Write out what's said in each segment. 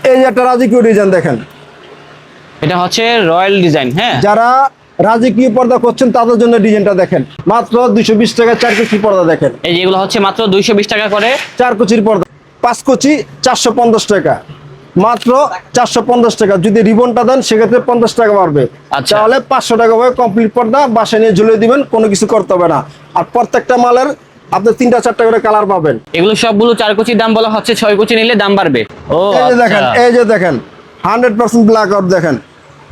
এই যে একটা রাজকীয় ডিজাইন দেখেন, এটা হচ্ছে রয়্যাল ডিজাইন। হ্যাঁ, যারা রাজকীয় পর্দা করছেন তাদের জন্য ডিজাইনটা দেখেন, মাত্র 220 টাকা 4 কুচি পর্দা দেখেন। এই যেগুলো হচ্ছে মাত্র 220 টাকা করে 4 কুচির পর্দা, 5 কুচি 450 টাকা, মাত্র 450 টাকা। যদি রিবনটা দেন সেক্ষেত্রে 50 টাকা বাড়বে। আচ্ছা। তাহলে 500 টাকা হবে কমপ্লিট পর্দা, বাসায় নিয়ে ঝুলিয়ে দিবেন, কোনো কিছু করতে হবে না। আর প্রত্যেকটা মালের আপনি 3টা 4টা করে কালার পাবেন। এগুলো সবগুলো 4 কুচির দাম বলা হচ্ছে, 6 কুচি নিলে দাম বাড়বে। ও এই যে দেখেন, আচ্ছা, এই যে দেখেন 100% ব্ল্যাক আউট দেখেন,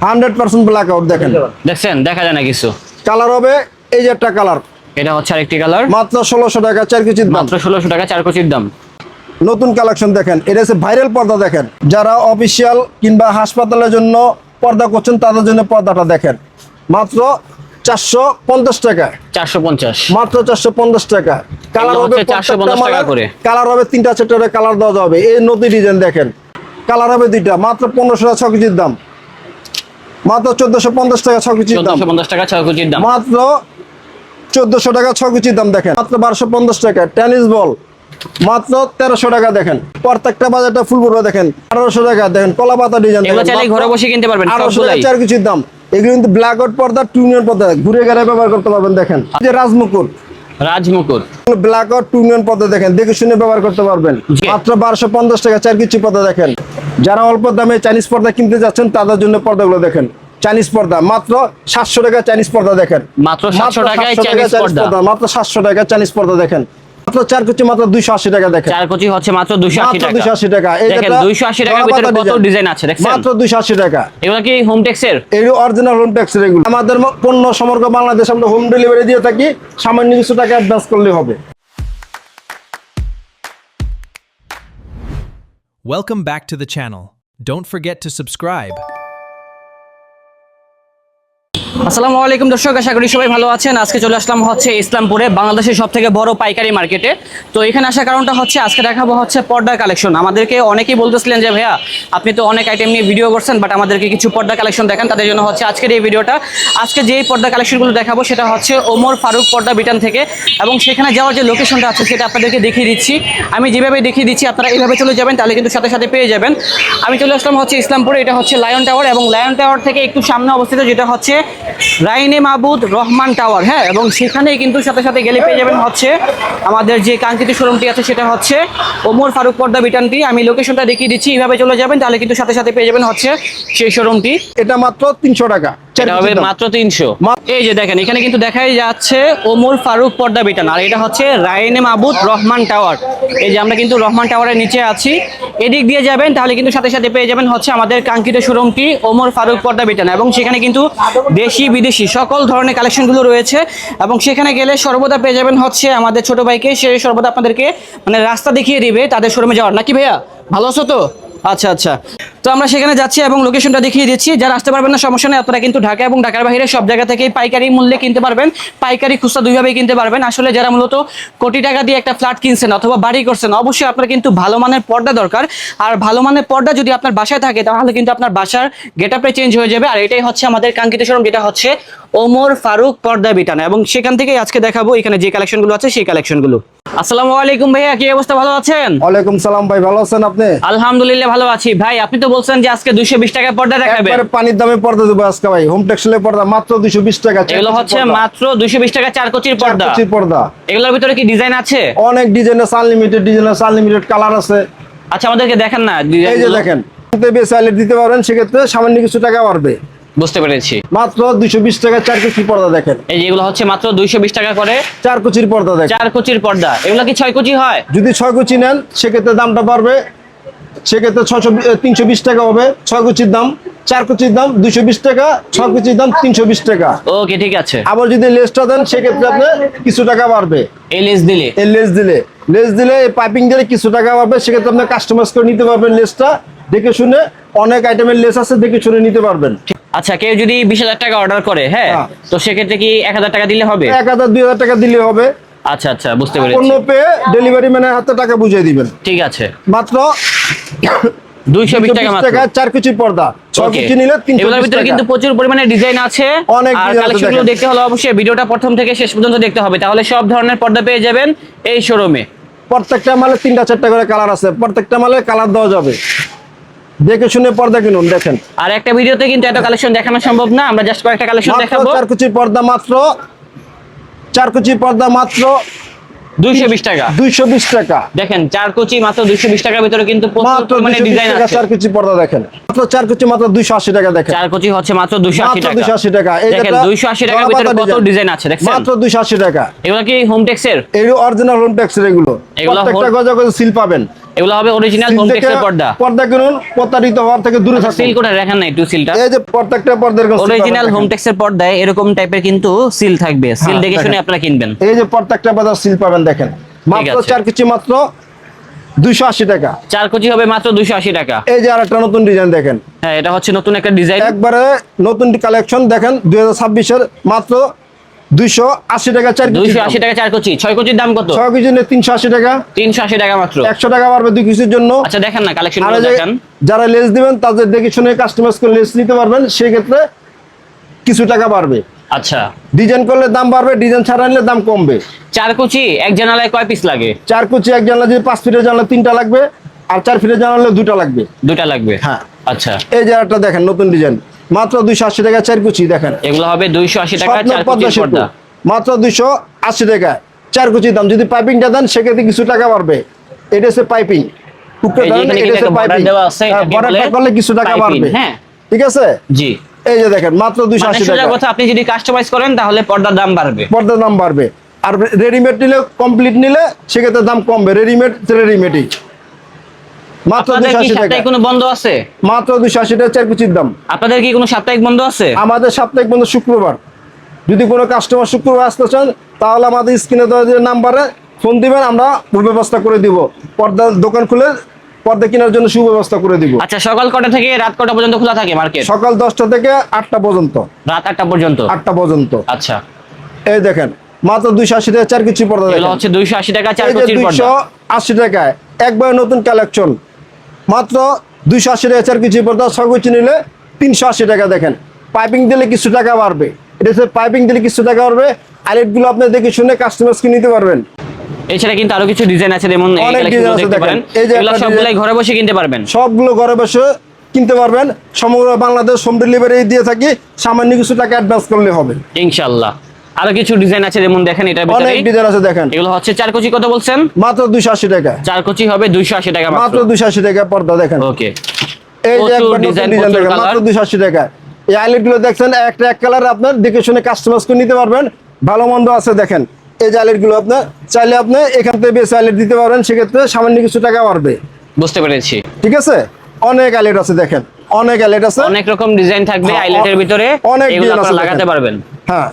100% ব্ল্যাক আউট দেখেন, দেখছেন দেখা যায় না কিছু। কালার হবে এই যে একটা কালার, এটা হচ্ছে আরেকটি কালার, মাত্র 1600 টাকা 4 কুচির দাম। মাত্র 1600 টাকা 4 কুচির দাম। নতুন কালেকশন দেখেন, এটা হচ্ছে ভাইরাল পর্দা দেখেন, যারা অফিসিয়াল কিংবা হাসপাতালের জন্য পর্দা করছেন তাদের জন্য পর্দাটা দেখেন, মাত্র 450 টাকা, 450, মাত্র 450 টাকা। কালার হবে 450 টাকা করে। কালার হবে 3টা 4টা কালার দেওয়া যাবে। এই নতুন ডিজাইন দেখেন, কালার হবে 2টা, মাত্র 1500 টাকা 6 কেজির দাম, মাত্র 1450 টাকা 6 কেজির দাম, 1450 টাকা 6 কুচির দাম। মাত্র 1400 টাকা 6 কেজির দাম দেখেন, মাত্র 1250 টাকা। টেনিস বল মাত্র 1300 টাকা দেখেন। প্রত্যেকটা বাজারটা ফুল পড়বে দেখেন, 1800 টাকা দেখেন। কলা পাতা ডিজাইন এগুলো চাইলে ঘরে বসে কিনতে পারবেন 1800 টাকা সবগুলাই। 4 কেজির দাম। এগুলো কিন্তু ব্ল্যাক আউট পর্দা, টুনিয়ন পর্দা, ঘুরে গেলে ব্যবহার করতে পারবেন। দেখেন এই যে রাজমুকুট, রাজমুকুট, ব্ল্যাক আউট টুনিয়ন পর্দা দেখেন, দেখে শুনে ব্যবহার করতে পারবেন। জি। মাত্র 1250 টাকা 4 কেজি পর্দা দেখেন। যারা অল্প দামে চাইনিজ পর্দা কিনতে যাচ্ছেন তাদের জন্য পর্দাগুলো দেখেন। চাইনিজ পর্দা মাত্র 700 টাকা চাইনিজ পর্দা দেখেন, মাত্র 700 টাকায় 700 চাইনিজ পর্দা। মাত্র 700 টাকা চাইনিজ পর্দা দেখেন। মাত্র 4 কুচি মাত্র 280 টাকা দেখেন, 4 কুচি হচ্ছে মাত্র 280 মাত্র টাকা। 280 টাকা। এই দেখেন যেটা 280 টাকার ভিতরে কত ডিজাইন আছে দেখছেন, মাত্র 280 টাকা। এগুলো কি হোম টেক্সের? এই অরিজিনাল হোম ট্যাক্স এগুলো। আমাদের পণ্য সমগ্র বাংলাদেশ আমরা হোম ডেলিভারি দিয়ে থাকি, সামান্য কিছু টাকা অ্যাডভান্স করলে হবে। Welcome back to the channel. Don't forget to subscribe. আসসালামু আলাইকুম দর্শক, আশা করি সবাই ভালো আছেন। আজকে চলে আসলাম হচ্ছে ইসলামপুরে, বাংলাদেশের সবথেকে বড় পাইকারি মার্কেটে। তো এখানে আসার কারণটা হচ্ছে আজকে দেখাবো হচ্ছে পর্দার কালেকশন। আমাদেরকে অনেকেই বলতেছিলেন যে ভাইয়া আপনি তো অনেক আইটেম নিয়ে ভিডিও করছেন, বাট আমাদেরকে কিছু পর্দা কালেকশন দেখান। তাদের জন্য হচ্ছে আজকের এই ভিডিওটা। আজকে যেই পর্দা কালেকশনগুলো দেখাবো সেটা হচ্ছে ওমর ফারুক পর্দা বিটান থেকে, এবং সেখানে যাওয়ার যে লোকেশনটা আছে সেটা আপনাদেরকে দেখিয়ে দিচ্ছি। আমি যেভাবে দেখিয়ে দিচ্ছি আপনারা এইভাবে চলে যাবেন, তাহলে কিন্তু সাথে সাথে পেয়ে যাবেন। আমি চলে আসলাম হচ্ছে ইসলামপুরে, এটা হচ্ছে লায়ন টাওয়ার, এবং লায়ন টাওয়ার থেকে একটু সামনে অবস্থিত যেটা হচ্ছে রাইনে মাহবুদ রহমান টাওয়ার। হ্যাঁ, এবং সেখানেই কিন্তু সাথে সাথে গেলে পেয়ে যাবেন হচ্ছে আমাদের যে কাঙ্ক্ষিত শোরুমটি আছে সেটা হচ্ছে ওমর ফারুক পর্দা বিটানটি। আমি লোকেশনটা দেখিয়ে দিচ্ছি, এইভাবে চলে যাবেন তাহলে কিন্তু সাথে সাথে পেয়ে যাবেন হচ্ছে সেই শোরুমটি। এটা মাত্র 300 টাকা, এটা হবে মাত্র 300। এই যে দেখেন এখানে কিন্তু দেখাই যাচ্ছে ওমর ফারুক পর্দা বিটান, আর এটা হচ্ছে রাইনে মাহবুদ রহমান টাওয়ার। এই যে আমরা কিন্তু রহমান টাওয়ারের নিচে আছি, এদিক দিয়ে যাবেন তাহলে কিন্তু সাথে সাথে পেয়ে যাবেন হচ্ছে আমাদের কাঙ্ক্ষিত শোরুমটি ওমর ফারুক পর্দা বিটান। এবং সেখানে কিন্তু দেশি বিদেশি সকল ধরনের কালেকশনগুলো রয়েছে, এবং সেখানে গেলে সর্বদা পেয়ে যাবেন হচ্ছে আমাদের ছোট ভাইকে, সে সর্বদা আপনাদেরকে মানে রাস্তা দেখিয়ে দিবে তাদের শোরুমে যাওয়ার। নাকি ভাইয়া ভালো আছো তো? আচ্ছা আচ্ছা, তো আমরা সেখানে যাচ্ছি এবং লোকেশনটা দেখিয়ে দিচ্ছি। যারা আসতে পারবেন না সমস্যা নেই, আপনারা কিন্তু ঢাকা এবং ঢাকার বাইরে সব জায়গা থেকেই পাইকারি মূল্যে কিনতে পারবেন, পাইকারি খুচরা দুইভাবেই কিনতে পারবেন। আসলে যারা মূলত কোটি টাকা দিয়ে একটা ফ্ল্যাট কিনছেন অথবা বাড়ি করছেন, অবশ্যই আপনার কিন্তু ভালো মানের পর্দা দরকার। আর ভালো মানের পর্দা যদি আপনার বাসায় থাকে তাহলে কিন্তু আপনার বাসার গেটআপটা চেঞ্জ হয়ে যাবে। আর এটাই হচ্ছে আমাদের কাঙ্ক্ষিত শোরুম, যেটা হচ্ছে ওমর ফারুক পর্দা বিটান। এবং সেখান থেকেই আজকে দেখাবো এখানে যে কালেকশনগুলো আছে সেই কালেকশনগুলো। আসসালামু আলাইকুম ভাইয়া, কি অবস্থা, ভালো আছেন? ওয়ালাইকুম সালাম ভাই, ভালো আছেন আপনি? আলহামদুলিল্লাহ ভালো আছি ভাই। আপনি তো বলছেন যে আজকে 220 টাকায় পর্দা দেখাবেন। একবারে পানির দামে পর্দা দেবো আজকে ভাই, হোম টেক্সটাইলের পর্দা মাত্র 220 টাকা। এগুলো হচ্ছে মাত্র 220 টাকা 4 কুচির 4 পর্দা। কুচির পর্দা। এগুলোর ভিতরে কি ডিজাইন আছে? অনেক ডিজাইন আছে, আনলিমিটেড ডিজাইন আছে, আনলিমিটেড কালার আছে। আচ্ছা আমাদেরকে দেখান না এই যে ডিজাইনগুলো। দেখেন, চাইলে দিতে পারবেন, সেক্ষেত্রে সামান্য কিছু টাকা বাড়বে। বুঝতে পেরেছি। মাত্র 220 টাকা 4 কুচি পর্দা দেখেন। এই যেগুলো হচ্ছে মাত্র 220 টাকা করে 4 কুচির পর্দা দেখেন। 4 কুচির পর্দা। এগুলো কি 6 কুচি হয়? যদি 6 কুচি নেন সেক্ষেত্রে দামটা বাড়বে, সেক্ষেত্রে 320 টাকা হবে 6 কুচির দাম। 4 কুচির দাম 220 টাকা, 6 কুচির দাম 320 টাকা। ওকে ঠিক আছে। আবার যদি লেসটা দেন সেক্ষেত্রে আপনি কিছু টাকা বাড়বে। এই লেস দিলে, এই লেস দিলে এই পাইপিং দিলে কিছু টাকা বাড়বে, সেক্ষেত্রে আপনি কাস্টমাইজ করে নিতে পারবেন। লেসটা দেখে শুনে, অনেক আইটেমের লেস আছে, দেখে শুনে নিতে পারবেন। আচ্ছা কেউ যদি 20,000 টাকা অর্ডার করে, হ্যাঁ, তো সেক্ষেত্রে কি 1000 টাকা দিলে হবে? 1000 2000 টাকা দিলে হবে। আচ্ছা আচ্ছা বুঝতে পেরেছি। পণ্য পেয়ে ডেলিভারি ম্যানের হাতে টাকা বুঝিয়ে দিবেন। ঠিক আছে, মাত্র 220 টাকা মাত্র। 4 কুচির পর্দা, 6 Okay. কুচি নিলে 320 এগুলোর ভিতরে টাকা। কিন্তু প্রচুর পরিমাণে ডিজাইন আছে, অনেক আর ডিজাইন আছে, কালেকশনগুলো দেখেন। দেখতে হলে অবশ্যই ভিডিওটা প্রথম থেকে শেষ পর্যন্ত দেখতে হবে, তাহলে সব ধরনের পর্দা পেয়ে যাবেন এই শোরুমে। প্রত্যেকটা মালে 3টা 4টা করে কালার আছে, প্রত্যেকটা মালে কালার দেওয়া যাবে। দেখে শুনে পর্দা কিনুন। দেখেন আর একটা ভিডিওতে কিন্তু এত কালেকশন দেখানো সম্ভব না, আমরা জাস্ট কয়েকটা কালেকশন মাত্র দেখাবো। 4 কুচি পর্দা মাত্র 4 কুচি পর্দা মাত্র 220 টাকা। 220 টাকা। দেখেন 4 কুচি মাত্র 220 টাকার ভিতরে কিন্তু প্রচুর মাত্র পরিমাণে 220 ডিজাইন টাকা আছে। 4 কুচি পর্দা দেখেন। মাত্র 4 কুচি মাত্র 280 টাকা দেখেন। 4 কুচি হচ্ছে মাত্র 280 মাত্র টাকা। 280 টাকা। এই দেখেন যেটা 280 টাকার ভিতরে জরাপাতা কত ডিজাইন আছে দেখছেন? মাত্র 280 টাকা। এগুলো কি হোম টেক্সের? এই অরিজিনাল হোম টেক্সের এগুলো। এগুলো প্রত্যেকটা গজা গজা সিল পাবেন। এগুলো হবে অরিজিনাল সিল হোম থেকে টেক্সের পর্দা। পর্দা কিনুন, প্রতারিত হওয়ার থেকে দূরে থাকুন। সিল করে রাখেন না একটু সিলটা। এই যে প্রত্যেকটা পর্দার সিল অরিজিনাল পাবেন হোম দেখেন। টেক্সের পর্দায় এরকম টাইপের কিন্তু সিল থাকবে। সিল দেখে শুনে দেখেন। আপনারা কিনবেন। এই যে প্রত্যেকটা পর্দার সিল পাবেন দেখেন। মাত্র আছে। 4 কুচি মাত্র 280 টাকা। 4 কুচি হবে মাত্র 280 টাকা। এই যে আরেকটা নতুন ডিজাইন দেখেন। হ্যাঁ, এটা হচ্ছে নতুন একটা ডিজাইন। একবারে নতুন কালেকশন দেখেন 2026 এর মাত্র 280 টাকা 4 কুচি। 280 টাকা 4 কুচি। 6 কুচির দাম কত? 6 কুচি নিয়ে 380 টাকা। 380 টাকা মাত্র। 100 টাকা বাড়বে 2 কুচির জন্য। আচ্ছা দেখেন না কালেকশন আর গুলো এই যে দেখেন। যারা লেস দিবেন তাদের দেখে শুনে কাস্টমাইজ করে লেস নিতে পারবেন, সেই ক্ষেত্রে কিছু টাকা বাড়বে। আচ্ছা, ডিজাইন করলে দাম বাড়বে, ডিজাইন ছাড়া নিলে দাম কমবে। 4 কুচি এক জানালায় কয় পিস লাগে? 4 কুচি এক জানলা যদি 5 ফিটের জানলা 3টা লাগবে, আর 4 ফিটের জানলা 2টা লাগবে। 2টা লাগবে। হ্যাঁ। আচ্ছা, এই যে একটা দেখেন নতুন ডিজাইন মাত্র 280 টাকা 4 কুচি দেখেন। এগুলো হবে 280 টাকা স্বপ্ন 4 পদ্মা কুচির সেতু পর্দা। মাত্র 280 টাকা 4 কুচি দাম। যদি পাইপিংটা দেন সেক্ষেত্রে কিছু টাকা বাড়বে। এটা হচ্ছে পাইপিং। এই যে এখানে কিন্তু একটা border দেওয়া আছে, এটাকে বলে বর্ডারটা করলে কিছু টাকা piping, বাড়বে। হ্যাঁ। ঠিক আছে। জি। এই যে দেখেন মাত্র মানে 280 সোজা টাকা। কথা, আপনি যদি কাস্টমাইজ করেন তাহলে পর্দার দাম বাড়বে। পর্দার দাম বাড়বে। আর রেডিমেড নিলে কমপ্লিট নিলে সেক্ষেত্রে দাম কমবে। রেডিমেডই মাত্র আপনাদের কি 280 টাকা। সাপ্তাহিক কোনো বন্ধ আছে? মাত্র 280 টাকা 4 কুচির দাম। আপনাদের কি কোনো সাপ্তাহিক বন্ধ আছে? আমাদের সাপ্তাহিক বন্ধ শুক্রবার। যদি কোনো কাস্টমার শুক্রবার আসতে চান তাহলে আমাদের স্ক্রিনে দেওয়া যে নাম্বারে ফোন দিবেন, আমরা সুব্যবস্থা করে দিব। পর্দার দোকান খুলে পর্দা কেনার জন্য সুব্যবস্থা করে দিব। আচ্ছা, সকাল কটা থেকে রাত কটা পর্যন্ত খোলা থাকে মার্কেট? সকাল 10টা থেকে 8টা পর্যন্ত। রাত 8টা পর্যন্ত। 8টা পর্যন্ত। আচ্ছা, এই দেখেন মাত্র 280 টাকা 4 কুচি পর্দা এগুলো দেখেন। হচ্ছে 280 টাকা 4 এই যে কুচির পর্দা। 280 টাকায় একবার নতুন কালেকশন মাত্র 280 টাকা 4 কুচি পর্দা। 6 কুচি নিলে 380 টাকা দেখেন। পাইপিং দিলে কিছু টাকা বাড়বে। এটা হচ্ছে পাইপিং দিলে কিছু টাকা বাড়বে। আইলেটগুলো আপনি দেখে শুনে কাস্টমারকে নিতে পারবেন। এছাড়া কিন্তু আরো কিছু ডিজাইন আছে, যেমন এই অনেক কালেকশনগুলো ডিজাইন আছে দেখতে দেখেন। পারেন। এই যে এগুলো একটা সবগুলাই ডিজাইন- ঘরে বসে কিনতে পারবেন। সবগুলো ঘরে বসে কিনতে পারবেন। সমগ্র বাংলাদেশ হোম ডেলিভারি দিয়ে থাকি। সামান্য কিছু টাকা অ্যাডভান্স করলে হবে ইনশাআল্লাহ। আরো কিছু ডিজাইন আছে, যেমন দেখেন এটার ভিতরে অনেক ডিজাইন আছে দেখেন। এগুলো হচ্ছে 4 কুচি কত বলছেন? মাত্র 280 টাকা। 4 কুচি হবে 280 টাকা মাত্র মাত্র। 280 টাকা পর্দা দেখেন। ওকে। এই যে প্রচুর একবার নতুন ডিজাইন, ডিজাইন প্রচুর দেখেন কালার। মাত্র 280 টাকা। এই আইলেটগুলো দেখছেন একটা এক কালার, আপনার দেখে শুনে কাস্টমাইজকে নিতে পারবেন। ভালো মন্দ আছে দেখেন। এই যে আইলেটগুলো আপনার চাইলে আপনি এখান থেকে বেশি আইলেট দিতে পারবেন, সেক্ষেত্রে সামান্য কিছু টাকা বাড়বে। বুঝতে পেরেছি। ঠিক আছে। অনেক আইলেট আছে দেখেন, অনেক আইলেট আছে। অনেক রকম ডিজাইন থাকবে হ্যাঁ, আইলেটের ভিতরে, অনেক এগুলো ডিজাইন আছে আপনারা লাগাতে দেখেন। পারবেন। হ্যাঁ,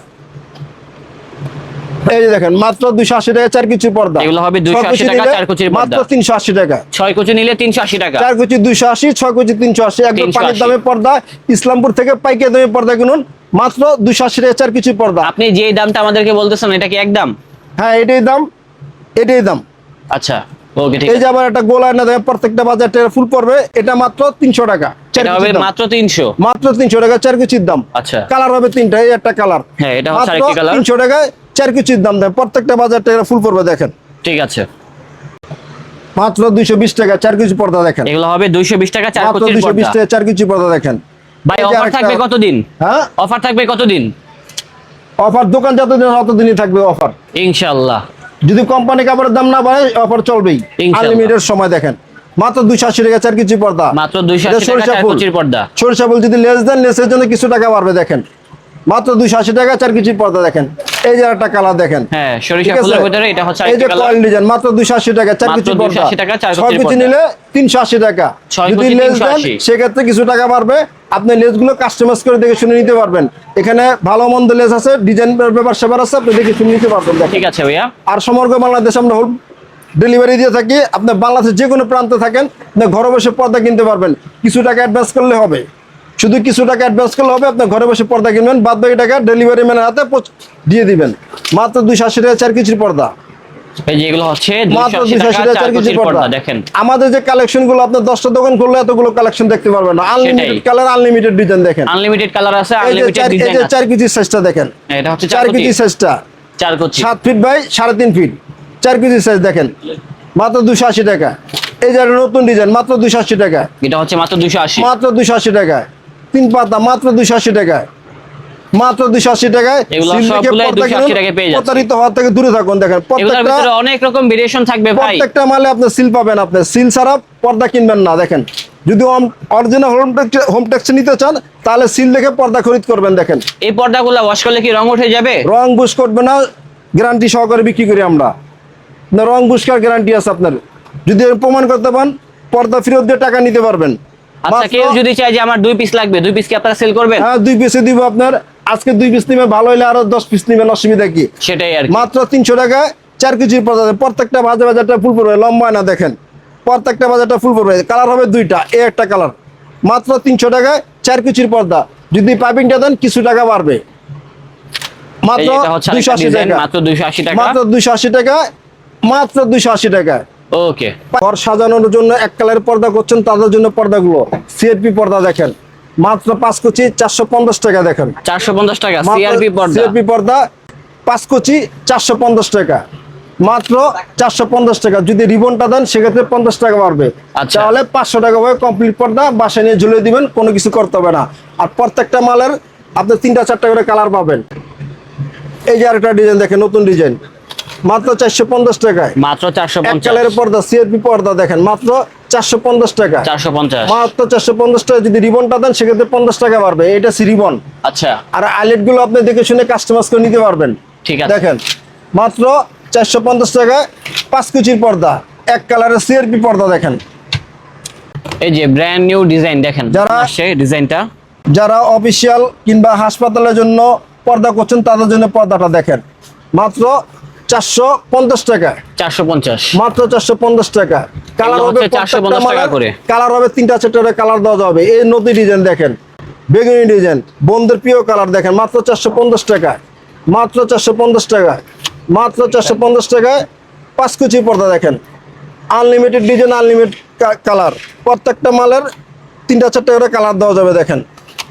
এই যে দেখেন মাত্র 280 টাকা 4 কুচি পর্দা। এগুলো হবে 280 টাকা 4 কুচির পর্দা। মাত্র 380 টাকা। 6 কুচি নিলে 380 টাকা। 4 কুচি 280, 6 কুচি 380। একদম 380 পানির দামে পর্দা। ইসলামপুর থেকে পাইকারি দামে পর্দা কিনুন মাত্র 280 টাকা 4 কুচি পর্দা। আপনি যে দামটা আমাদেরকে বলতেছেন এটা কি একদম? হ্যাঁ, এটাই দাম, এটাই দাম। আচ্ছা, ওকে, ঠিক এই আছে। যে আবার একটা গোলা না দেখেন, প্রত্যেকটা বাজার টাকা ফুল পড়বে। এটা মাত্র 300 টাকা 4 এটা হবে কুচির দাম। মাত্র 300। মাত্র 300 টাকা 4 কুচির দাম। আচ্ছা। কালার হবে 3টা, এই একটা কালার। হ্যাঁ, এটা হচ্ছে মাত্র আরেকটি কালার। 300 টাকায় 4 কুচির দাম দেয়। প্রত্যেকটা বাজার টাকা ফুল পড়বে দেখেন। ঠিক আছে। মাত্র 220 টাকা 4 কুচি পর্দা দেখেন। এগুলো হবে 220 টাকা 4 মাত্র কুচির 220 পর্দা। টাকা 4 কুচি পর্দা দেখেন। ভাই, এই যে অফার আরেকটা- থাকবে কতদিন? হ্যাঁ, অফার থাকবে কতদিন? অফার দোকান যতদিন ততদিনই থাকবে অফার। ইনশাআল্লাহ। যদি কোম্পানি কাপড়ের দাম না বাড়ে অফার চলবেই। ইনশাআল্লাহ। আনলিমিটেড সময় দেখেন। মাত্র 280 টাকা 4 কুচি পর্দা। মাত্র 280 এটা টাকা সরিষা 4 ফুল। কুচির পর্দা। সরিষা ফুল যদি লেস দেন, লেসের জন্য কিছু টাকা বাড়বে দেখেন। মাত্র 280 টাকা 4 কুচি পর্দা দেখেন। এই যে একটা কালার দেখেন। হ্যাঁ, সরিষা ঠিক আছে? ফুলের ভিতরে এটা হচ্ছে এই যে আরেকটা কালার। কয়েল ডিজাইন মাত্র 280 টাকা 4 মাত্র কুচি পর্দা। 280 টাকা 4 6 কুচির কুচি পর্দা। নিলে 380 টাকা। 6 যদি কুচি লেস দেন 380 সেক্ষেত্রে কিছু টাকা বাড়বে। আপনি লেসগুলো কাস্টমাইজ করে দেখে শুনে নিতে পারবেন। এখানে ভালো মন্দ লেস আছে, ডিজাইন ব্যাপার সেবার আছে, আপনি দেখে শুনে নিতে পারবেন দেখেন। ঠিক আছে ভাইয়া। আর সমগ্র বাংলাদেশ আমরা হোম ডেলিভারি দিয়ে থাকি। আপনি বাংলাদেশের যে কোনো প্রান্তে থাকেন, আপনি ঘরে বসে পর্দা কিনতে পারবেন। কিছু টাকা অ্যাডভান্স করলে হবে, শুধু কিছু টাকা অ্যাডভান্স করলে হবে। আপনি ঘরে বসে পর্দা কিনবেন, বাদ বাকি টাকা ডেলিভারি ম্যানের হাতে দিয়ে দিবেন। মাত্র 280 টাকা 4 কুচির পর্দা। এই যে এগুলো হচ্ছে মাত্র 280 টাকা 4 4 কুচির কুচির পর্দা পর্দা দেখেন। আমাদের যে কালেকশন গুলো, আপনার 10টা দোকান খুললে এতগুলো কালেকশন দেখতে পারবেন না। আনলিমিটেড কালার, আনলিমিটেড ডিজাইন দেখেন। আনলিমিটেড কালার আছে, এই যে আনলিমিটেড ডিজাইন আছে। 4 কুচির সাইজটা দেখেন। এটা হচ্ছে 4 কুচির সাইজটা 4 কুচি। 7 ফিট বাই 3.5 ফিট 4 কুচির সাইজ দেখেন। মাত্র 280 টাকা। এই যে একটা নতুন ডিজাইন মাত্র 280 টাকা, এটা হচ্ছে মাত্র 280। মাত্র 280 টাকায়। 3 পাতা মাত্র 280 টাকায়, মাত্র 280 টাকায়। এগুলো সিল থেকে সবগুলাই পর্দা 280 কিনুন, টাকায় পেয়ে যাচ্ছে। প্রতারিত হওয়া থেকে দূরে থাকুন। দেখেন এগুলোর প্রত্যেকটা ভিতরে অনেক রকম ভেরিয়েশন থাকবে ভাই। প্রত্যেকটা মালে আপনি সিল পাবেন, আপনি সিল ছাড়া পর্দা কিনবেন না। দেখেন যদি অরিজিনাল হোম টেক্স নিতে চান তাহলে সিল দেখে পর্দা খরিদ করবেন। দেখেন এই পর্দাগুলো ওয়াশ করলে কি রং উঠে যাবে? রং বুশ করবে না, গ্যারান্টি সহকারে বিক্রি করি আমরা। না রং বুশকার গ্যারান্টি আছে আপনার, যদি প্রমাণ করতে পারেন পর্দা ফেরত দিয়ে টাকা নিতে পারবেন। আচ্ছা, মাত্র- কেউ যদি চায় যে আমার 2 পিস লাগবে, 2 পিস কি আপনারা সেল করবেন? হ্যাঁ 2 পিসে দিব আপনার। আজকে 2 পিস নিবে, ভালো হলে আরো 10 পিস নিবেন, অসুবিধা কি? সেটাই আর কি। মাত্র 300 টাকায় 4 কেজির পর্দা। প্রত্যেকটা বাজারটা ফুল পড়বে, লম্বা না। দেখেন প্রত্যেকটা বাজারটা ফুল পড়বে, কালার হবে 2টা, এই একটা কালার। মাত্র 300 টাকায় 4 কেজির পর্দা। যদি পাইপিংটা দেন কিছু টাকা বাড়বে। এই মাত্র যে এটা হচ্ছে আরেকটা 280 ডিজাইন, টাকা, মাত্র 280 টাকা। মাত্র 280 টাকা, মাত্র 280 টাকায়। ওকে। ঘর সাজানোর জন্য এক কালারের পর্দা করছেন তাদের জন্য পর্দাগুলো সিআরপি পর্দা দেখেন মাত্র 5 কুচি 450 টাকা। দেখেন 450 টাকা সিআরপি পর্দা। সিআরপি পর্দা 5 কুচি 450 টাকা, মাত্র 450 টাকা। যদি রিবনটা দেন সেক্ষেত্রে 50 টাকা বাড়বে। আচ্ছা। তাহলে 500 টাকা হয়ে কমপ্লিট পর্দা বাসায় নিয়ে ঝুলিয়ে দিবেন, কোনো কিছু করতে হবে না। আর প্রত্যেকটা মালের আপনি 3টা 4টা করে কালার পাবেন। এই যে আরেকটা ডিজাইন দেখেন, নতুন ডিজাইন মাত্র 450 টাকায়। মাত্র এক 450। কালারের পর্দা সিআরপি পর্দা দেখেন মাত্র 450 টাকা, 450। মাত্র 450 টাকা। যদি রিবনটা দেন সেক্ষেত্রে 50 টাকা বাড়বে। এটা সি রিবন। আচ্ছা, আর আইলেট গুলো আপনি দেখে শুনে কাস্টমাইজ করে নিতে পারবেন। ঠিক আছে। দেখেন মাত্র 450 টাকায় 5 কুচির পর্দা, এক কালারের সিআরপি পর্দা দেখেন। এই যে ব্র্যান্ড নিউ ডিজাইন দেখেন, যারা- আসছে ডিজাইনটা। যারা অফিসিয়াল কিংবা হাসপাতালের জন্য পর্দা করছেন তাদের জন্য পর্দাটা দেখেন মাত্র 450 টাকা, 450। মাত্র 450 টাকা। কালার এগুলো হবে হচ্ছে 450 টাকা করে। কালার হবে 3টা 4টা কালার দেওয়া যাবে। এই নতুন ডিজাইন দেখেন, বেগুনি ডিজাইন, বন্ধের প্রিয় কালার দেখেন মাত্র 450 টাকা, মাত্র 450 টাকা, মাত্র 450 টাকায় 5 কুচি পর্দা দেখেন। Unlimited design, unlimited colour. প্রত্যেকটা মালের 3টা 4টা করে কালার দেওয়া যাবে। দেখেন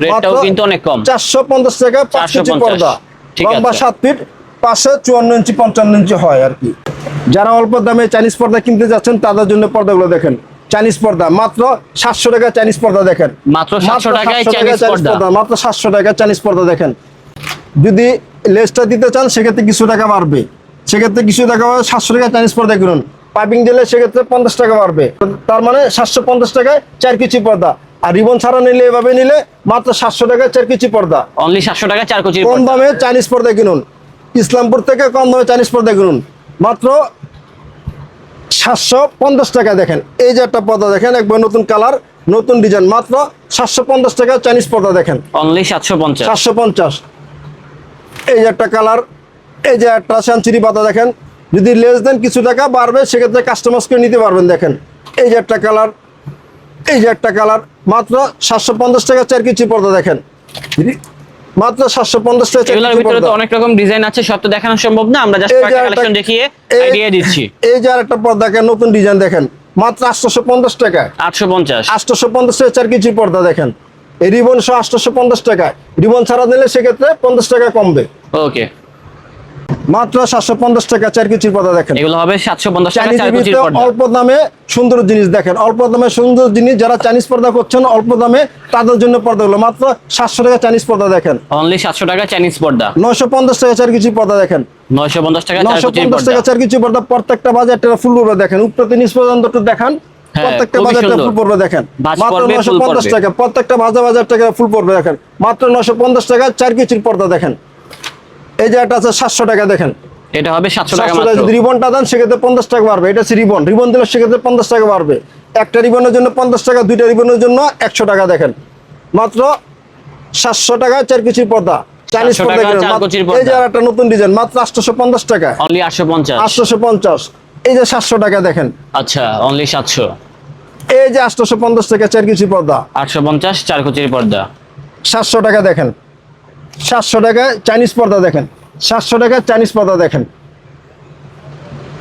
রেটটাও কিন্তু অনেক কম। 450 টাকা 5 কুচি 450 পর্দা, ঠিক লম্বা আছে। 7 ফিট, পাশে 54 ইঞ্চি 55 ইঞ্চি হয় আর কি। যারা অল্প দামে চাইনিজ পর্দা কিনতে যাচ্ছেন তাদের জন্য পর্দাগুলো দেখেন। চাইনিজ পর্দা মাত্র 700 টাকা, চাইনিজ পর্দা দেখেন মাত্র 700 টাকায় 700 টাকা চাইনিজ পর্দা। মাত্র 700 টাকা চাইনিজ পর্দা দেখেন। যদি লেসটা দিতে চান সেক্ষেত্রে কিছু টাকা বাড়বে, সেক্ষেত্রে কিছু টাকা বাড়বে। 700 টাকা চাইনিজ পর্দা কিনুন, পাইপিং দিলে সেক্ষেত্রে 50 টাকা বাড়বে। তার মানে 750 টাকায় 4 কুচি পর্দা। আর রিবন ছাড়া নিলে, এভাবে নিলে মাত্র 700 টাকায় 4 কুচি পর্দা। অনলি 700 টাকা 4 কুচির কম পর্দা। দামে চাইনিজ পর্দা কিনুন, ইসলামপুর থেকে কম দামে চাইনিজ পর্দা কিনুন মাত্র 750 টাকা। দেখেন এই যে একটা পর্দা দেখেন, একবার নতুন কালার, নতুন ডিজাইন, মাত্র 750 টাকা চাইনিজ পর্দা দেখেন। অনলি 750। 750। এই যে একটা কালার, এই যে একটা সেঞ্চুরি পাতা দেখেন। যদি লেস দেন কিছু টাকা বাড়বে, সেক্ষেত্রে কাস্টমাইজ করে নিতে পারবেন। দেখেন এই যে একটা কালার, এই যে একটা কালার, মাত্র 750 টাকা 4 কুচি পর্দা দেখেন। মাত্র 750 টাকা 4 এগুলোর কুচি ভিতরে তো পর্দা। অনেক রকম ডিজাইন আছে, সব তো দেখানো সম্ভব না, আমরা জাস্ট এই যে কয়েকটা একটা- কালেকশন দেখিয়ে আইডিয়া দিচ্ছি। এই যে আরেকটা পর্দা দেখেন, নতুন ডিজাইন দেখেন মাত্র 850 টাকা, 850। 850 টাকা 4 কেজি পর্দা দেখেন। এই রিবন সহ 850 টাকা, রিবন ছাড়া নিলে সেক্ষেত্রে 50 টাকা কমবে। ওকে, মাত্র 750 টাকা 4 কেজি পর্দা দেখেন। এগুলো হবে 750 টাকা চাইনিজ 4 কুচির টিভিতে পর্দা। অল্প দামে সুন্দর জিনিস দেখেন, অল্প দামে সুন্দর জিনিস। যারা চাইনিজ পর্দা করছেন অল্প দামে, তাদের জন্য পর্দাগুলো মাত্র 700 টাকা চাইনিজ পর্দা দেখেন। অনলি 700 টাকা চাইনিজ পর্দা। 950 টাকা 4 কেজি পর্দা দেখেন। 950 টাকা 4 কুচির 950 পর্দা। টাকা 4 কেজি পর্দা। প্রত্যেকটা বাজারটা ফুল পড়বে দেখেন, উপর থেকে নিচ পর্যন্ত একটু দেখান। হ্যাঁ, প্রত্যেকটা খুবই বাজারটা সুন্দর। ফুল পড়বে দেখেন, ভাঁজ মাত্র পড়বে, ফুল 950 পড়বে। টাকা। প্রত্যেকটা বাজার টাকা ফুল পড়বে দেখেন, মাত্র 950 টাকা 4 কেজির পর্দা দেখেন। এই যে একটা আছে 700 টাকা দেখেন। এটা হবে 700 টাকা 700 টাকা মাত্র। যদি রিবনটা দেন সেক্ষেত্রে 50 টাকা বাড়বে। এটা হচ্ছে রিবন, রিবন দিলে সেক্ষেত্রে 50 টাকা বাড়বে। একটা রিবনের জন্য 50 টাকা, 2টা রিবনের জন্য 100 টাকা দেখেন। মাত্র 700 টাকা 4 কেজির পর্দা, চাইনিজ 700 পর্দা টাকা কিনুন। 4 কুচির এই যে পর্দা। আর একটা নতুন ডিজাইন মাত্র 850 টাকা, অনলি 850। 850। এই যে 700 টাকা দেখেন, আচ্ছা, অনলি 700। এই যে 850 টাকা 4 কেজি পর্দা, 850 4 কুচির পর্দা। 700 টাকা দেখেন। 700 টাকা চাইনিজ পর্দা দেখেন, 700 টাকা চাইনিজ পর্দা দেখেন।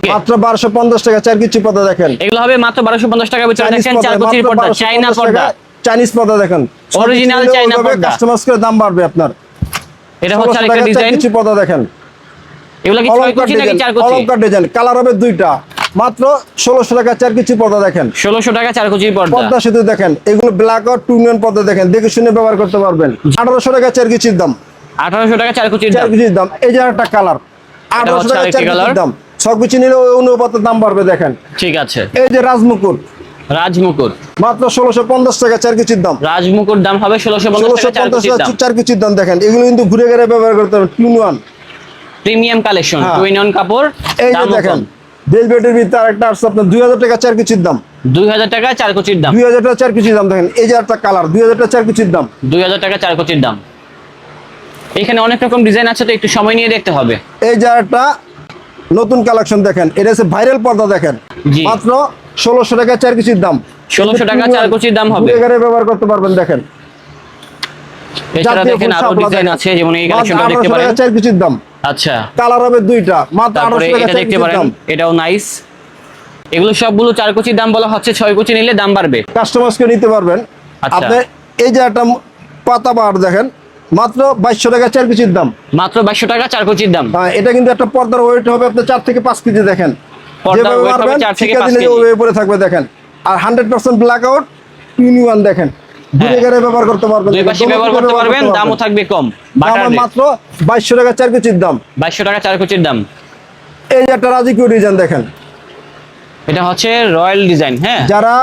মাত্র 1250 টাকা 4 কেজি পর্দা দেখেন। এগুলো হবে মাত্র 1250 টাকা ভিতরে চাইনিজ দেখেন 4 পর্দা কুচির মাত্র পর্দা, 1250 চাইনা টাকা পর্দা। চাইনিজ পর্দা দেখেন। Original চাইনা পর্দা। কাস্টমাইজ করে দাম বাড়বে আপনার। এটা হচ্ছে 1600 আরেকটা টাকা 4 ডিজাইন। কেজি পর্দা দেখেন। এগুলো কি 6 অলংকার কুচি নাকি ডিজাইন, 4 কুচি? অলংকার ডিজাইন, কালার হবে 2টা। মাত্র 1600 টাকা 4 কুচি পর্দা দেখেন। 1600 টাকা 4 কুচি পর্দা। পর্দা সেতু দেখেন, এগুলো ব্ল্যাক আউট 2 ইন 1 পর্দা দেখেন, দেখে শুনে ব্যবহার করতে পারবেন। 1800 টাকা 4 কুচির দাম। 1800 টাকা 4 কুচির 4 দাম। কুচির দাম। এই যে একটা কালার, 1800 টাকা 4 কুচির দাম। 6 কুচি নিলে ওই অনুপাতে দাম বাড়বে দেখেন। ঠিক আছে। এই যে রাজমুকুট, রাজমুকুট মাত্র 1650 টাকা 4 কুচির দাম। রাজমুকুট দাম হবে 1650 টাকা 4 কুচির দাম। 4 কুচির দাম দেখেন, এগুলো কিন্তু ঘুরে ঘুরে ব্যবহার করতে পারবেন। 2 ইন 1 প্রিমিয়াম কালেকশন, হ্যাঁ। 2 ইন 1 কাপড়। এই যে দাম দেখেন ভেলভেটের ভিতরে আরেকটা আছে আপনার 2000 টাকা 4 কুচির দাম। 2000 টাকা 4 কুচির দাম। 2000 টাকা 4 কুচির দাম দেখেন। এই যে একটা কালার 2000 টাকা 4 কুচির দাম। 2000 টাকা 4 কুচির দাম। এখানে অনেক রকম ডিজাইন আছে, তো একটু সময় নিয়ে দেখতে হবে। এই যে একটা নতুন কালেকশন দেখেন, এটা হচ্ছে ভাইরাল পর্দা দেখেন, জি। মাত্র 1600 টাকা 4 কুচির দাম। 1600 টাকা 4 কুচির দাম হবে। ঘুরে ঘুরে ব্যবহার করতে পারবেন দেখেন। এছাড়া জাতীয় দেখেন ফুল আরো শাপলা ডিজাইন দেখেন। আছে, যেমন এই মাত্র কালেকশনটা দেখতে 1800 পারেন। টাকা 4 কুচির দাম। আচ্ছা, কালার হবে দুইটা, মাত্র তারপরে 1800 টাকা এটা 4 দেখতে কুচির পারেন, দাম। এটাও নাইস। এগুলো সবগুলো 4 কুচির দাম বলা হচ্ছে, 6 কুচি নিলে দাম বাড়বে। কাস্টমাইজকে নিতে পারবেন আচ্ছা। আপনি। এই যে একটা পাতাবাহার দেখেন, মাত্র 2200 টাকা 4 কুচির দাম। মাত্র 2200 টাকা 4 কুচির দাম। এটা কিন্তু একটা পর্দার ওয়েট হবে আপনার 4 থেকে 5 কেজি দেখেন। পর্দার যেভাবে weight হবে মারবেন 4 থেকে ঠিকা 5 দিলে কেজি। ওইভাবে পরে থাকবে দেখেন। আর 100% ব্ল্যাক আউট 2 ইন 1 দেখেন, ঘুরে হ্যাঁ। ঘুরে ব্যবহার করতে পারবেন। দুই পাশে ব্যবহার করতে পারবেন, দামও থাকবে কম। Butter rate. মাত্র 2200 টাকা 4 কুচির দাম। 2200 টাকা 4 কুচির দাম। এই যে একটা রাজকীয় ডিজাইন দেখেন, এটা হচ্ছে রয়্যাল ডিজাইন। হ্যাঁ, যারা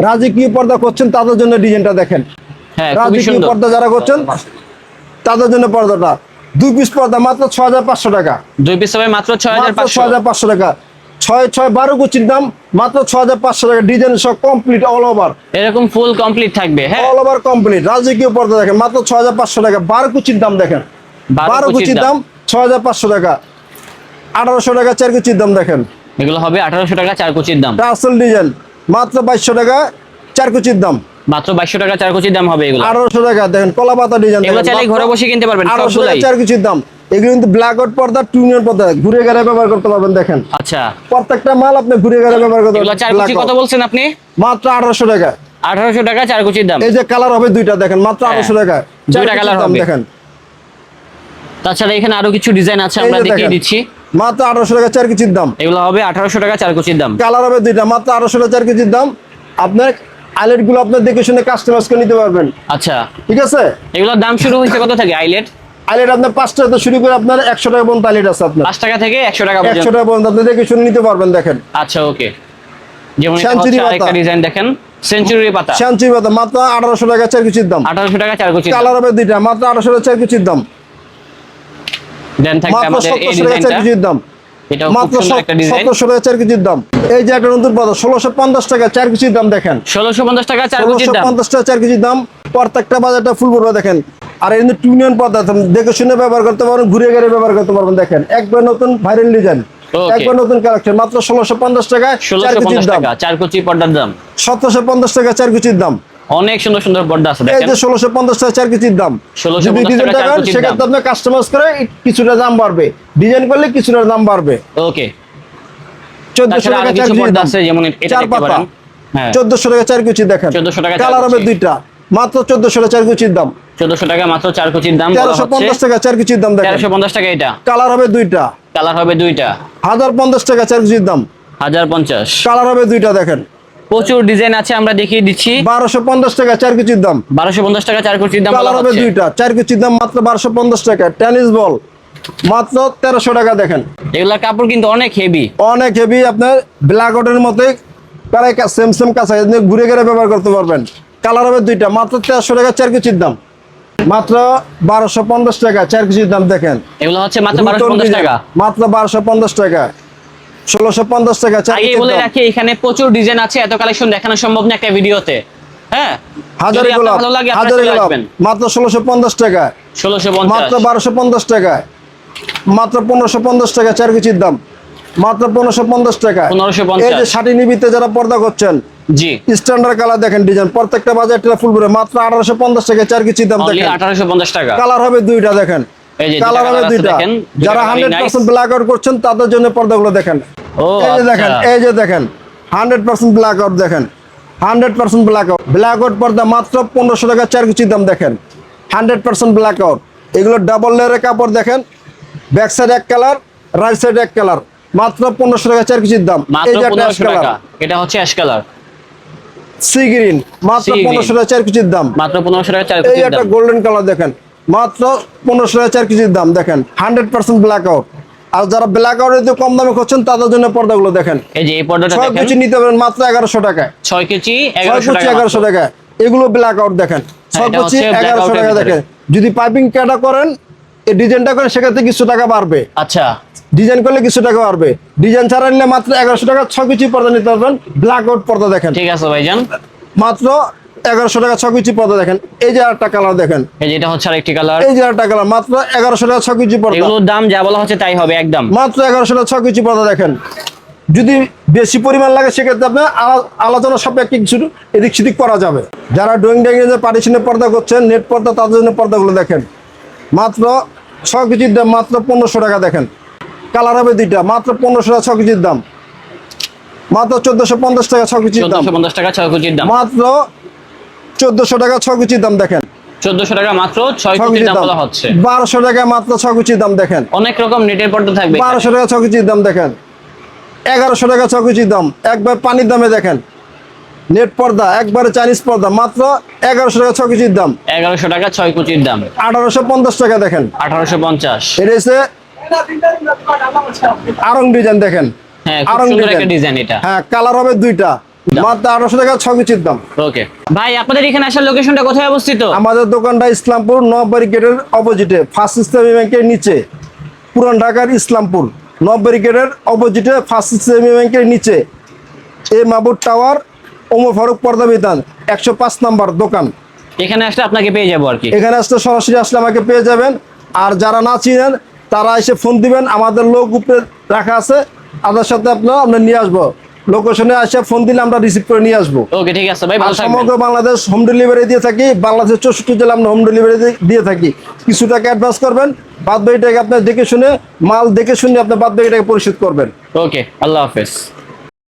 রাজকীয় পর্দা করছেন তাদের জন্য ডিজাইনটা দেখেন। হ্যাঁ, খুবই রাজকীয় সুন্দর। পর্দা যারা করছেন তাদের জন্য পর্দাটা 2 পিস পর্দা মাত্র 6500 টাকা। 2 পিস হবে মাত্র মাত্র 6500। 6500 টাকা। 6 কুচির দাম মাত্র 6500 টাকা। ডিজাইন সব কমপ্লিট অল ওভার, এরকম ফুল কমপ্লিট থাকবে। হ্যাঁ, অল ওভার কমপ্লিট। রাজকীয় পর্দা দেখেন, মাত্র 6500 টাকা। 12 কুচির দাম দেখেন, 12 কুচির দাম 6500 টাকা। 1800 টাকা 4 কুচির দাম দেখেন। এগুলো হবে 1800 টাকা 4 কুচির দাম। টাসেল ডিজাইন মাত্র 2200 টাকা 4 কুচির দাম। মাত্র 2200 টাকা 4 কুচির দাম হবে এগুলো। 1800 টাকা দেখেন কলা পাতা ডিজাইন। এগুলো চাইলে ঘরে বসে কিনতে পারবেন 1800 টাকা সবগুলাই। 4 কুচির দাম। এগুলো কিন্তু ব্ল্যাক আউট পর্দা 2 ইন 1 পর্দা, ঘুরে ঘুরে ব্যবহার করতে পারবেন দেখেন। আচ্ছা, প্রত্যেকটা মাল আপনি ঘুরে ঘুরে ব্যবহার করতে এগুলো 4 কুচি পারবেন। কত বলছেন আপনি? মাত্র 1800 টাকা। 1800 টাকা 4 কুচির দাম। এই যে কালার হবে দুইটা দেখেন, মাত্র হ্যাঁ, 1800 টাকা। দুইটা কালার হবে দেখেন। তাছাড়া এখানে আরো কিছু ডিজাইন আছে, এই আমরা যে দেখিয়ে দেখেন, দিচ্ছি। মাত্র 1800 টাকা 4 কুচির দাম। এগুলো হবে 1800 টাকা 4 কুচির দাম। কালার হবে দুইটা, মাত্র 1800 টাকা 4 কুচির দাম। আপনার আইলেট গুলো আপনি দেখে শুনে কাস্টমাইজ করে নিতে পারবেন। আচ্ছা, ঠিক আছে। এগুলোর দাম শুরু হয়েছে কত থেকে আইলেট? আইলেট আপনার 5 টাকা থেকে শুরু করে আপনার 100 টাকা পর্যন্ত আইলেট আছে আপনার। 5 টাকা থেকে 100 টাকা 100 পর্যন্ত। টাকা পর্যন্ত আপনি দেখে শুনে নিতে পারবেন দেখেন। আচ্ছা, ওকে। যেমন এটা সেঞ্চুরি হচ্ছে আরেকটা পাতা। ডিজাইন দেখেন, সেঞ্চুরি পাতা। শান্তি পাতা মাত্র 1800 টাকা 4 কুচির দাম। 1800 টাকা 4 কুচির দাম। কালার হবে দুইটা, মাত্র 1800 টাকা 4 কুচির দাম। দেন থাকবে মাত্র আমাদের এই 1700 টাকা 4 ডিজাইনটা। কুচির দাম। এটাও খুব মাত্র সুন্দর একটা ডিজাইন। 1700 টাকা 4 কুচির দাম। এই যে একটা নতুন পর্দা 1650 টাকা 4 কুচির দাম দেখেন। 1650 টাকা 4 কুচির দাম। 1650 টাকা 4 কুচির দাম। প্রত্যেকটা বাজারটা ফুল পড়বে দেখেন। আর এই 2 ইন 1 পর্দা দেখে শুনে ব্যবহার করতে পারবেন, ঘুরে ঘুরে ব্যবহার করতে পারবেন দেখেন। একবার নতুন ভাইরাল ডিজাইন, Okay. একবার নতুন কালেকশন, মাত্র 1650 টাকা 4 কুচির 1650 দাম। টাকা 4 কুচি পর্দার দাম। 1750 টাকা 4 কুচির দাম। অনেক সুন্দর সুন্দর পর্দা আছে এই দেখেন। যে 1650 টাকা 4 কুচির দাম। 1650 যদি ডিজাইন টাকা 4 টাকা কুচির সেক্ষেত্রে দাম। আপনি কাস্টমাইজ করে কিছুটা দাম বাড়বে, ডিজাইন করলে কিছুটা দাম বাড়বে। ওকে। 1400 তাছাড়া টাকা আরো 4 কিছু কুচির পর্দা দাম। আছে, যেমন এটা চার দেখতে পাতা পারেন। হ্যাঁ, 1400 টাকা 4 কুচি দেখেন। 1400 টাকা 4 কালার হবে কুচি। দুইটা, মাত্র 1400 টাকা 4 কুচির দাম। 1400 টাকা মাত্র 4 কুচির দাম বলা হচ্ছে। 1350 টাকা 4 কুচির দাম দেখেন। 1350 টাকা এটা। কালার হবে দুইটা, কালার হবে দুইটা। 1050 টাকা 4 কুচির দাম। 1050। কালার হবে দুইটা দেখেন। প্রচুর ডিজাইন আছে, আমরা দেখিয়ে দিচ্ছি। 1250 টাকা 4 কুচির দাম। 1250 টাকা 4 কুচির দাম বলা কালার হবে হচ্ছে। দুইটা, 4 কুচির দাম মাত্র 1250 টাকা। টেনিস বল মাত্র 1300 টাকা দেখেন। এগুলা কাপড় কিন্তু অনেক হেভি। অনেক হেভি, আপনার ব্ল্যাক আউটের মতো প্রায় সেম কাঁচা ঘুরে ঘুরে ব্যবহার করতে পারবেন। কালার হবে দুইটা, মাত্র 1300 টাকা 4 কুচির দাম। মাত্র 1250 টাকা 4 কুচির দাম দেখেন। এগুলো হচ্ছে মাত্র 1250 টাকা। মাত্র 1250 টাকা। 1650 টাকা 4 আগে কুচির বলে দাম। রাখি, এখানে প্রচুর ডিজাইন আছে, এত কালেকশন দেখানো সম্ভব না একটা ভিডিওতে। হ্যাঁ, হাজারি যদি আপনার গোলাপ, ভালো লাগে আপনারা হাজারি চলে গোলাপ আসবেন। মাত্র 1650 টাকা। 1650। মাত্র 1250 টাকা। মাত্র 1550 টাকা 4 কুচির দাম। মাত্র 1550 টাকা। 1550 এই যে শাড়ি নিবিতে যারা পর্দা করছেন, জি, স্ট্যান্ডার্ড কালার দেখেন, ডিজাইন প্রত্যেকটা বাজারটা ফুল করে মাত্র 1850 টাকা 4 কুচির দাম অনলি দেখেন। 1850 টাকা। কালার হবে দুইটা দেখেন। এই যে কালার হবে দুইটা। দেখেন, যারা 100% ব্ল্যাক আউট করছেন তাদের জন্য পর্দাগুলো দেখেন। ও এই যে দেখেন, আচ্ছা। এই যে দেখেন 100% ব্ল্যাক আউট দেখেন। 100% ব্ল্যাক আউট, ব্ল্যাক আউট পর্দা মাত্র 1500 টাকা 4 কুচির দাম দেখেন। 100% ব্ল্যাক আউট। এগুলো ডাবল লেয়ারের কাপড় দেখেন। ব্যাক সাইড এক কালার, রাইট সাইড এক কালার। মাত্র 1500 টাকা 4 কেজির দাম। এই মাত্র যে একটা অ্যাশ 1500 কালার, টাকা, এটা হচ্ছে অ্যাশ কালার, সি গ্রিন, মাত্র Sea green। 1500 টাকা 4 কেজির দাম। মাত্র 1500 টাকা 4 এই কেজির একটা দাম। গোল্ডেন কালার দেখেন, মাত্র 1500 টাকা 4 কেজির দাম। দেখেন 100% ব্ল্যাক আউট। আর যারা ব্ল্যাক আউটের যে কম দামে খুঁজছেন তাদের জন্য পর্দাগুলো দেখেন, এই যে এই পর্দাটা 6 দেখেন, কেজি নিতে পারেন মাত্র 1100 টাকায়। 6 কেজি 6 1100 কেজি টাকা 1100 মাত্র। টাকায়। এগুলো ব্ল্যাক আউট দেখেন, 6 এটা কেজি হচ্ছে black 1100 out এর টাকা ভিতরে। দেখেন। যদি পাইপিং কাটা করেন, এই ডিজাইনটা করেন, সেক্ষেত্রে কিছু টাকা বাড়বে। আচ্ছা, ডিজাইন করলে কিছু টাকা বাড়বে। ডিজাইন ছাড়া নিলে মাত্র 1100 টাকা 6 কেজি পর্দা নিতে পারবেন। ব্ল্যাক আউট পর্দা দেখেন, ঠিক আছে ভাইজান। মাত্র 1100 টাকা 6 কেজি পর্দা দেখেন। এই যে একটা কালার দেখেন, এই যে এটা হচ্ছে আরেকটি কালার। এই যে একটা কালার, মাত্র 1100 টাকা 6 কেজি পর্দা। এগুলোর দাম যা বলা হচ্ছে তাই হবে একদম। মাত্র 1100 টাকা 6 কেজি পর্দা দেখেন। যদি বেশি পরিমাণ লাগে সেক্ষেত্রে আপনার আলোচনা সাপেক্ষে কিছু এদিক সেদিক করা যাবে। যারা ড্রয়িং ডাইনিং এর পার্টিশনের পর্দা করছেন, নেট পর্দা, তাদের জন্য পর্দাগুলো দেখেন, মাত্র 6 কেজির দাম মাত্র 1500 টাকা দেখেন। কালার হবে দুইটা, মাত্র 1500 টাকা 6 কেজির দাম। মাত্র 1450 টাকা 6 কেজির দাম। 1450 টাকা 6 কেজির দাম। মাত্র 1400 টাকা 6 কেজির দাম দেখেন। 1400 টাকা মাত্র 6 কেজির দাম বলা হচ্ছে। 1200 টাকা মাত্র 6 কেজির দাম দেখেন। অনেক রকম নেটের পর্দা থাকবে। 1200 টাকা 6 কেজির দাম দেখেন। 1100 টাকা 6 কেজির দাম, একবার পানির দামে দেখেন। নেট পর্দা একবারে চাইনিজ পর্দা, মাত্র 1100 টাকা 6 কেজির দাম। 1100 টাকা 6 কেজির দাম। 1850 টাকা দেখেন। 1850। এটা হচ্ছে আরং ডিজাইন দেখেন, হ্যাঁ, খুব আরং সুন্দর একটা ডিজাইন। ডিজাইন এটা। হ্যাঁ, কালার হবে দুইটা, মাত্র 1800 টাকা 6 কেজির দাম। ওকে ভাই, আপনাদের এখানে আসার লোকেশনটা কোথায় অবস্থিত? আমাদের দোকানটা ইসলামপুর নববাড়ি গেটের অপোজিটে, ফার্স্ট ইসলামী ব্যাংকের নিচে, পুরান ঢাকার ইসলামপুর নববাড়ি গেটের অপোজিটে, ফার্স্ট ইসলামী ব্যাংকের নিচে, এই মাহবুব টাওয়ার, ওমর ফারুক পর্দা বিতান, 105 নাম্বার দোকান। এখানে আসলে আপনাকে পেয়ে যাবো আর কি। এখানে আসলে সরাসরি আসলে আমাকে পেয়ে যাবেন। আর যারা না চিনেন তারা এসে ফোন দিবেন, আমাদের লোক উপরে রাখা আছে, তাদের সাথে আমরা নিয়ে আসবো। লোকেশনে এসে ফোন দিলে আমরা রিসিভ করে নিয়ে আসবো। ওকে, ঠিক আছে ভাই, আর ভালো থাকবেন। সমগ্র বাংলাদেশ হোম ডেলিভারি দিয়ে থাকি। বাংলাদেশের 64 জেলা আমরা হোম ডেলিভারি দিয়ে থাকি। কিছু টাকা অ্যাডভান্স করবেন, বাদ বাকি টাকা আপনার দেখে শুনে, মাল দেখে শুনে আপনার বাদ বাকি টাকা পরিশোধ করবেন। ওকে, আল্লাহ হাফেজ।